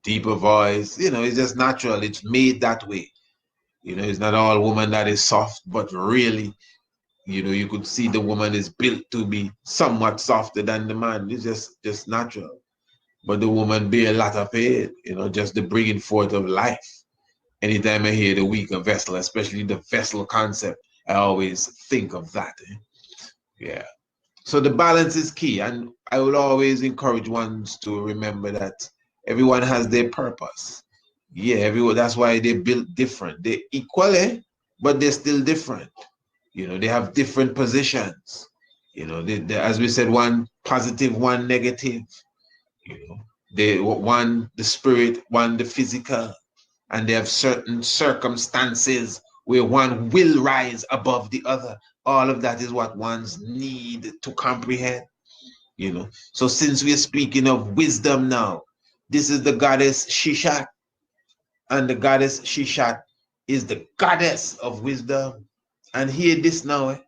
deeper voice. You know, it's just natural. It's made that way. You know, it's not all woman that is soft, but really, you know, you could see the woman is built to be somewhat softer than the man. It's just natural. But the woman bear a lot of pain, you know, just the bringing forth of life. Anytime I hear the weaker vessel, especially the vessel concept, I always think of that. Yeah. So the balance is key, and I will always encourage ones to remember that everyone has their purpose. Yeah, everyone. That's why they built different. They equally, but they're still different. You know, they have different positions. You know, as we said, one positive, one negative. You know, they one the spirit, one the physical, and they have certain circumstances where one will rise above the other. All of that is what one's need to comprehend. You know, so since we're speaking of wisdom now, this is the goddess Shishat, and the goddess Shishat is the goddess of wisdom. And hear this now,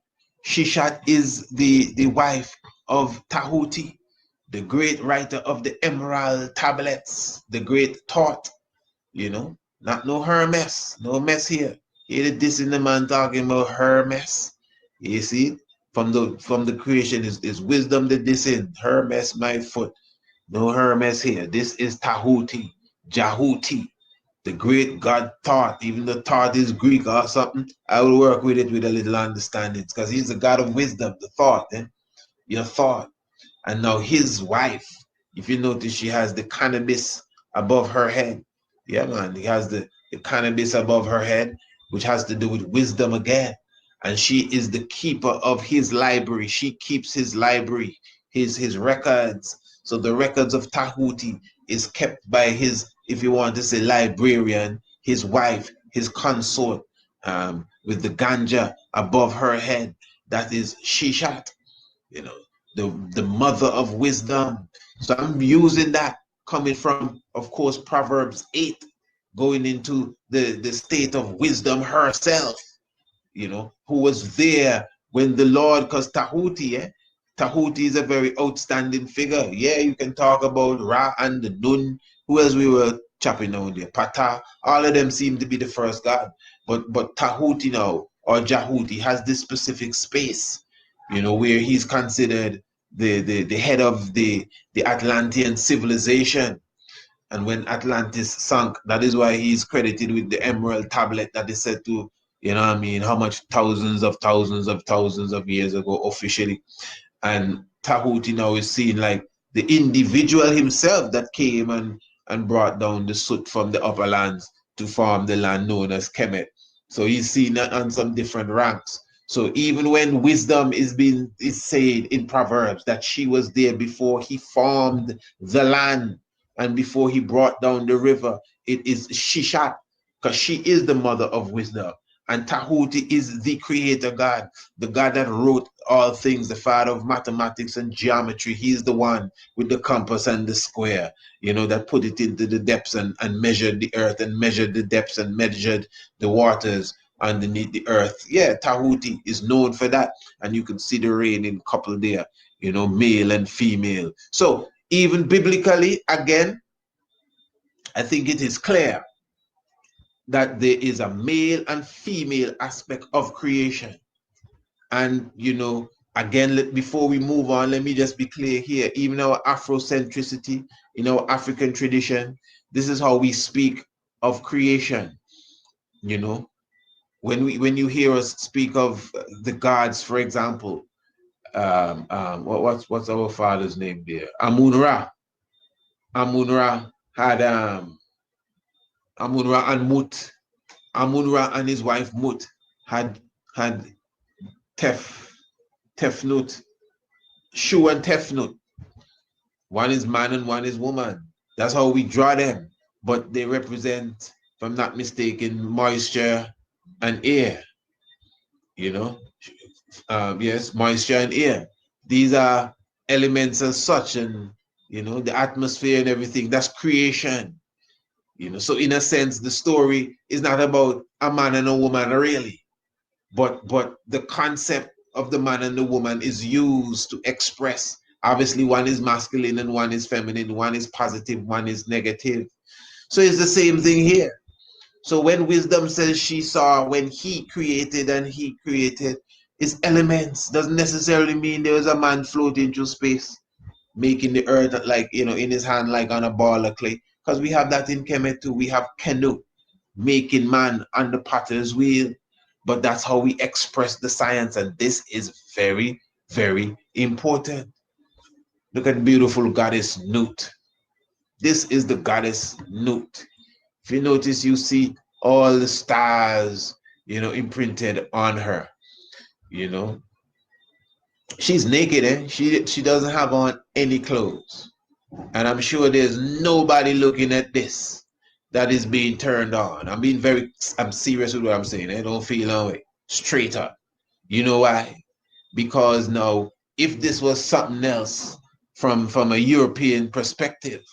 Shishat is the wife of Tahuti, the great writer of the Emerald Tablets, the great thought, you know, not no Hermes, no mess here. Hear this in the man talking about Hermes. You see, from the creation is wisdom the this in Hermes my foot. No Hermes here. This is Tahuti, Jahuti, the great God thought. Even the thought is Greek or something. I will work with it with a little understanding because he's the God of wisdom, the thought, your thought. And now his wife, if you notice, she has the cannabis above her head. Yeah, man, he has the cannabis above her head, which has to do with wisdom again. And she is the keeper of his library. She keeps his library, his records. So the records of Tahuti is kept by his, if you want to say librarian, his wife, his consort, with the ganja above her head. That is Shishat, you know, the mother of wisdom. So I'm using that coming from, of course, Proverbs 8, going into the state of wisdom herself, you know, who was there when the Lord, because Tahuti, Tahuti is a very outstanding figure. Yeah, you can talk about Ra and the Nun, who else we were chopping down there, Pata, all of them seem to be the first god. But Tahuti now, or Jahuti, has this specific space, you know, where he's considered the head of the Atlantean civilization. And when Atlantis sunk, that is why he's credited with the emerald tablet that is said to, you know what I mean, how much thousands of years ago officially. And Tahuti now is seen like the individual himself that came and brought down the soot from the upper lands to form the land known as Kemet. So he's seen on some different ranks. So even when wisdom is said in Proverbs that she was there before he formed the land and before he brought down the river, it is Shishat, because she is the mother of wisdom. And Tahuti is the creator God, the God that wrote all things, the father of mathematics and geometry. He's the one with the compass and the square, you know, that put it into the depths and measured the earth and measured the depths and measured the waters underneath the earth. Yeah, Tahuti is known for that. And you can see the reigning couple there, you know, male and female. So even biblically, again, I think it is clear that there is a male and female aspect of creation. And, you know, again, before we move on, let me just be clear here. Even our Afrocentricity, in our African tradition, this is how we speak of creation. You know, when you hear us speak of the gods, for example, what's our father's name there? Amun Ra. Amun Ra had Amun Ra and Mut. Amun Ra and his wife Mut had Tef Tefnut, Shu and Tefnut. One is man and one is woman. That's how we draw them. But they represent, if I'm not mistaken, moisture and air. You know, yes, moisture and air. These are elements as such, and you know, the atmosphere and everything. That's creation. You know, so in a sense, the story is not about a man and a woman really, but the concept of the man and the woman is used to express Obviously, one is masculine and one is feminine, one is positive, one is negative. So it's the same thing here. So when wisdom says she saw when he created and he created, it's elements. Doesn't necessarily mean there was a man floating through space, making the earth like, in his hand like on a ball of clay. Because we have that in Kemet too. We have canoe, making man on the potter's wheel. But that's how we express the science. And this is very, very important. Look at beautiful goddess Nut. This is the goddess Nut. If you notice, you see all the stars, imprinted on her. She's naked, eh? She doesn't have on any clothes. And I'm sure there's nobody looking at this that is being turned on. I'm serious with what I'm saying. I don't feel no way. Straight up. You know why? Because now, if this was something else from a European perspective,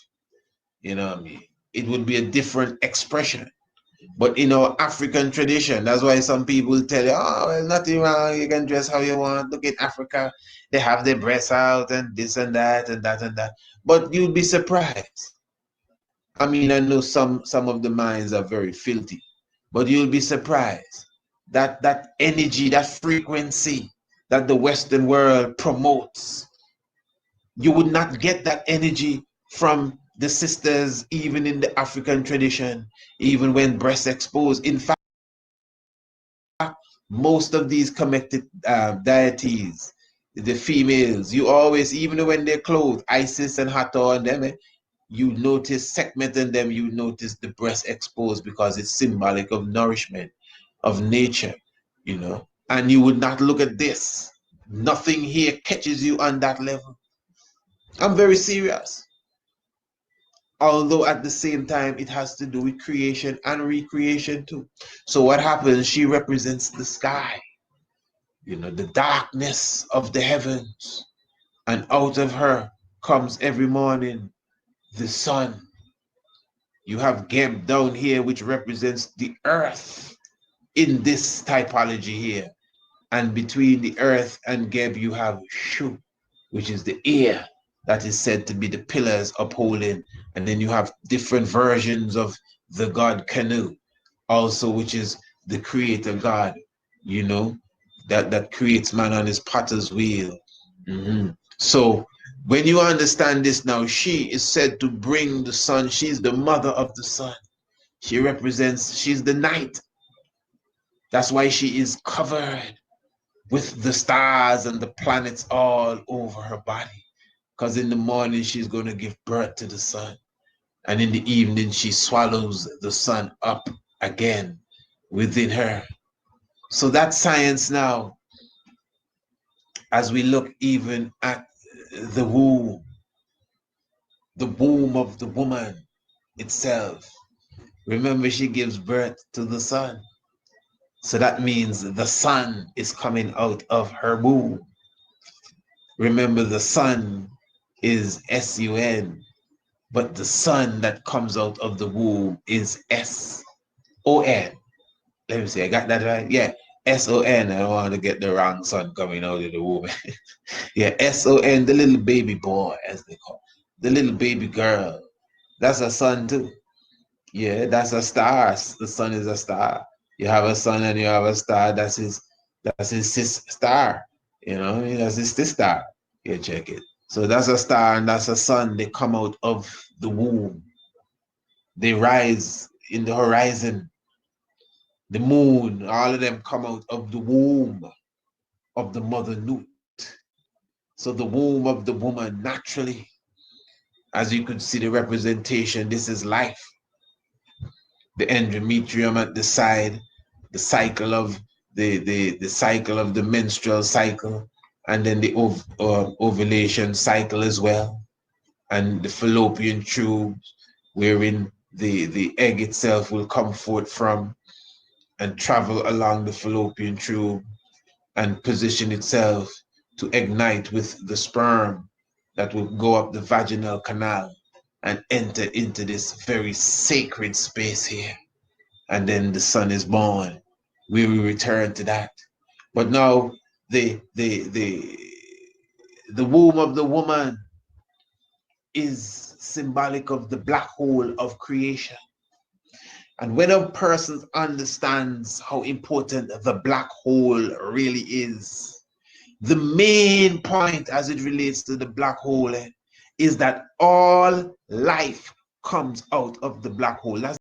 what I mean, it would be a different expression. But in our African tradition, that's why some people tell you, oh, well, nothing wrong, you can dress how you want. Look in Africa, they have their breasts out and this and that and that and that. But you'd be surprised. I mean, I know some of the minds are very filthy, but you'll be surprised that energy, that frequency that the Western world promotes, you would not get that energy from the sisters, even in the African tradition, even when breast exposed. In fact, most of these connected deities, the females, you always, even when they're clothed, Isis and Hathor and them, you notice segment in them, you notice the breast exposed because it's symbolic of nourishment, of nature, and you would not look at this. Nothing here catches you on that level. I'm very serious. Although at the same time, it has to do with creation and recreation too. So what happens? She represents the sky, the darkness of the heavens. And out of her comes every morning the sun. You have Geb down here, which represents the earth in this typology here. And between the earth and Geb, you have Shu, which is the air that is said to be the pillars upholding. And then you have different versions of the god Canu, also, which is the creator god, that creates man on his potter's wheel. So when you understand this now, she is said to bring the sun. She's the mother of the sun. She's the night. That's why she is covered with the stars and the planets all over her body. Because in the morning, she's going to give birth to the sun. And in the evening, she swallows the sun up again within her. So that science now, as we look even at the womb of the woman itself, remember she gives birth to the sun. So that means the sun is coming out of her womb. Remember, the sun is S-U-N, but the sun that comes out of the womb is S-O-N. Let me see, I got that right? Yeah, S-O-N. I don't want to get the wrong sun coming out of the womb. Yeah, S-O-N, the little baby boy, as they call it. The little baby girl. That's a sun too. Yeah, that's a star. The sun is a star. You have a sun and you have a star. That's his sis star. That's his sis star. Yeah, check it. So that's a star and that's a sun. They come out of the womb. They rise in the horizon. The moon, all of them come out of the womb of the mother Nut. So the womb of the woman, naturally, as you could see the representation, this is life. The endometrium at the side, the cycle of the cycle of the menstrual cycle, and then the ovulation cycle as well, and the fallopian tube, wherein the egg itself will come forth from and travel along the fallopian tube and position itself to ignite with the sperm that will go up the vaginal canal and enter into this very sacred space here. And then the son is born. We will return to that. But now the The womb of the woman is symbolic of the black hole of creation. And when a person understands how important the black hole really is, the main point as it relates to the black hole is that all life comes out of the black hole. That's